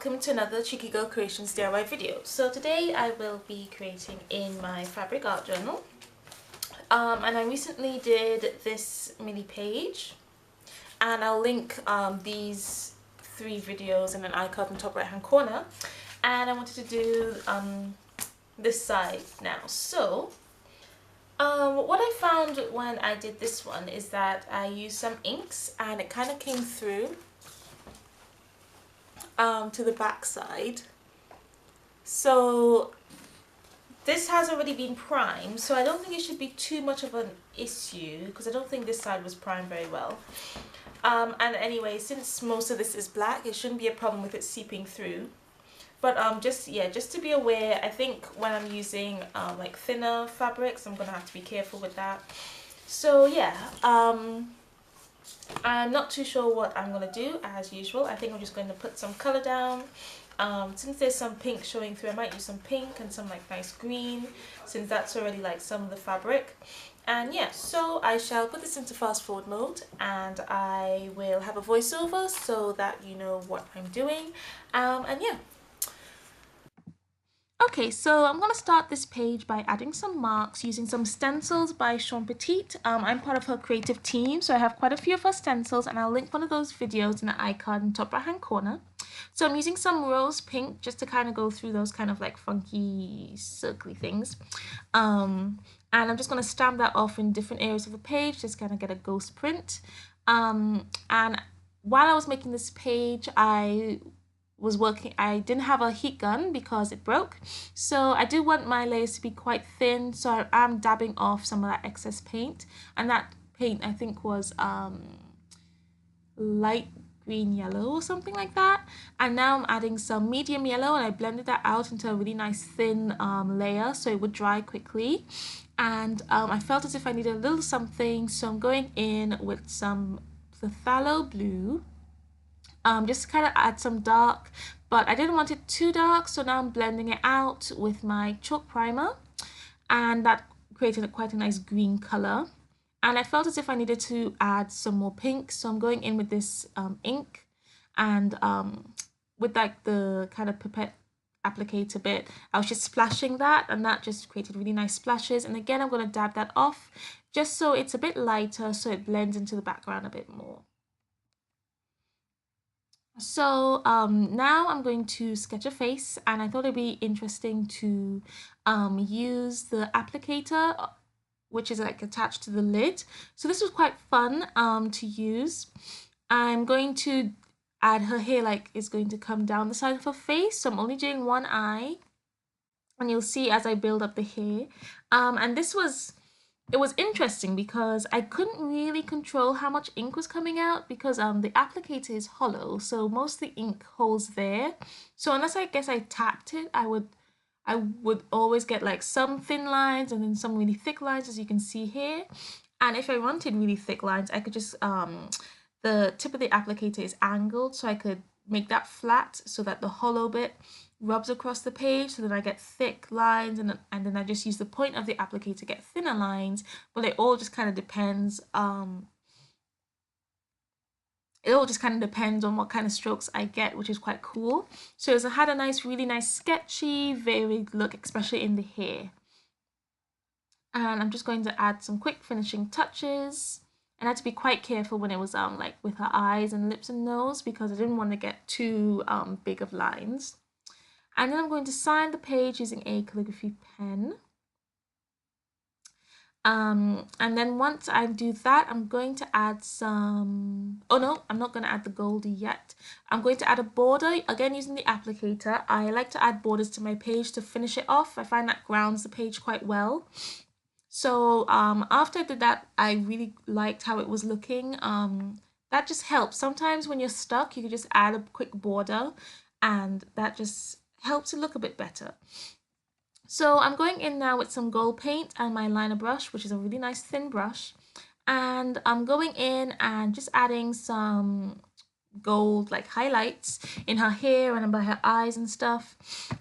welcome to another Cheeky Girl Creations DIY video. So today I will be creating in my fabric art journal. And I recently did this mini page, and I'll link these 3 videos in an icon in the top right hand corner. And I wanted to do this side now. So what I found when I did this one is that I used some inks and it kind of came through to the back side. So this has already been primed, so I don't think it should be too much of an issue because I don't think this side was primed very well. And anyway, since most of this is black, it shouldn't be a problem with it seeping through. But just to be aware, I think when I'm using like thinner fabrics, I'm gonna have to be careful with that. So yeah, I'm not too sure what I'm going to do as usual. I think I'm just going to put some colour down. Since there's some pink showing through, I might use some pink and some like nice green, since that's already like some of the fabric. And yeah, so I shall put this into fast forward mode and I will have a voiceover so that you know what I'm doing. And yeah. Okay, so I'm going to start this page by adding some marks using some stencils by Sean Petite. I'm part of her creative team, so I have quite a few of her stencils, and I'll link one of those videos in the icon in the top right hand corner. So I'm using some rose pink just to kind of go through those kind of like funky circly things. And I'm just going to stamp that off in different areas of the page, just kind of get a ghost print. And while I was making this page, I didn't have a heat gun because it broke, so I do want my layers to be quite thin, so I'm dabbing off some of that excess paint, and that paint I think was light green yellow or something like that. And now I'm adding some medium yellow, and I blended that out into a really nice thin layer so it would dry quickly. And I felt as if I needed a little something, so I'm going in with some phthalo blue. Just to kind of add some dark, but I didn't want it too dark, so now I'm blending it out with my chalk primer, and that created quite a nice green color. And I felt as if I needed to add some more pink, so I'm going in with this ink, and with like the kind of pipette applicator bit, I was just splashing that, and that just created really nice splashes. And again, I'm going to dab that off just so it's a bit lighter, so it blends into the background a bit more. So now I'm going to sketch a face, and I thought it'd be interesting to use the applicator, which is like attached to the lid. So this was quite fun to use. I'm going to add her hair, like it's going to come down the side of her face, so I'm only doing one eye, and you'll see as I build up the hair. And it was interesting because I couldn't really control how much ink was coming out because the applicator is hollow, so most of the ink holds there. So unless I guess I tapped it, I would always get like some thin lines and then some really thick lines, as you can see here. And if I wanted really thick lines, I could just the tip of the applicator is angled, so I could make that flat so that the hollow bit rubs across the page, so that I get thick lines, and then I just use the point of the applicator to get thinner lines. But it all just kind of depends on what kind of strokes I get, which is quite cool. So I had a really nice sketchy, varied look, especially in the hair. And I'm just going to add some quick finishing touches. And I had to be quite careful when it was like with her eyes and lips and nose, because I didn't want to get too big of lines. And then I'm going to sign the page using a calligraphy pen. And then once I do that, I'm going to add some, oh no, I'm not going to add the goldie yet. I'm going to add a border, again using the applicator. I like to add borders to my page to finish it off. I find that grounds the page quite well. So after I did that, I really liked how it was looking. That just helps. Sometimes when you're stuck, you can just add a quick border, and that just helps it look a bit better. So I'm going in now with some gold paint and my liner brush, which is a really nice thin brush, and I'm going in and just adding some gold like highlights in her hair and by her eyes and stuff.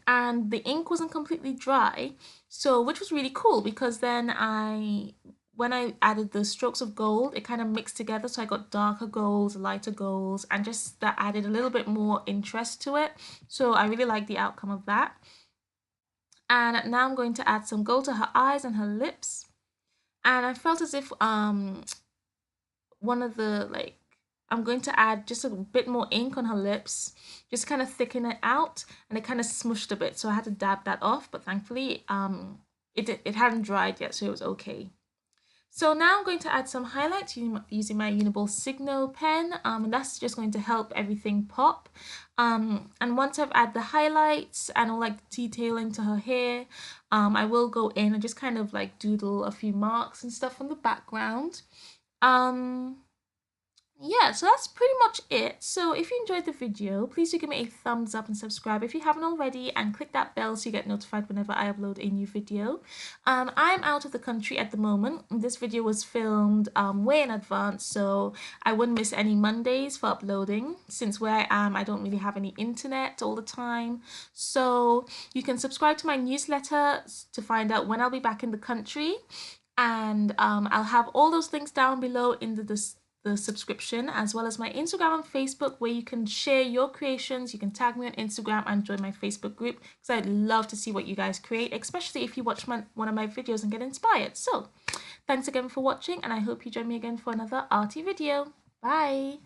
And the ink wasn't completely dry, so which was really cool, because then I when I added the strokes of gold, it kind of mixed together. So I got darker golds, lighter golds, and just that added a little bit more interest to it. So I really like the outcome of that. And now I'm going to add some gold to her eyes and her lips. And I felt as if one of the like I'm going to add just a bit more ink on her lips, just kind of thicken it out, and it kind of smushed a bit, so I had to dab that off, but thankfully it hadn't dried yet, so it was okay. So now I'm going to add some highlights using my Uniball Signo pen, and that's just going to help everything pop. And once I've added the highlights and all like detailing to her hair, I will go in and just kind of like doodle a few marks and stuff on the background. Um, yeah, so that's pretty much it. So if you enjoyed the video, please do give me a thumbs up and subscribe if you haven't already, and click that bell so you get notified whenever I upload a new video. I'm out of the country at the moment. This video was filmed way in advance, so I wouldn't miss any Mondays for uploading. Since where I am, I don't really have any internet all the time. So you can subscribe to my newsletter to find out when I'll be back in the country. And I'll have all those links down below in the subscription, as well as my Instagram and Facebook, where you can share your creations. You can tag me on Instagram and join my Facebook group, because I'd love to see what you guys create, especially if you watch one of my videos and get inspired. So thanks again for watching, and I hope you join me again for another arty video. Bye.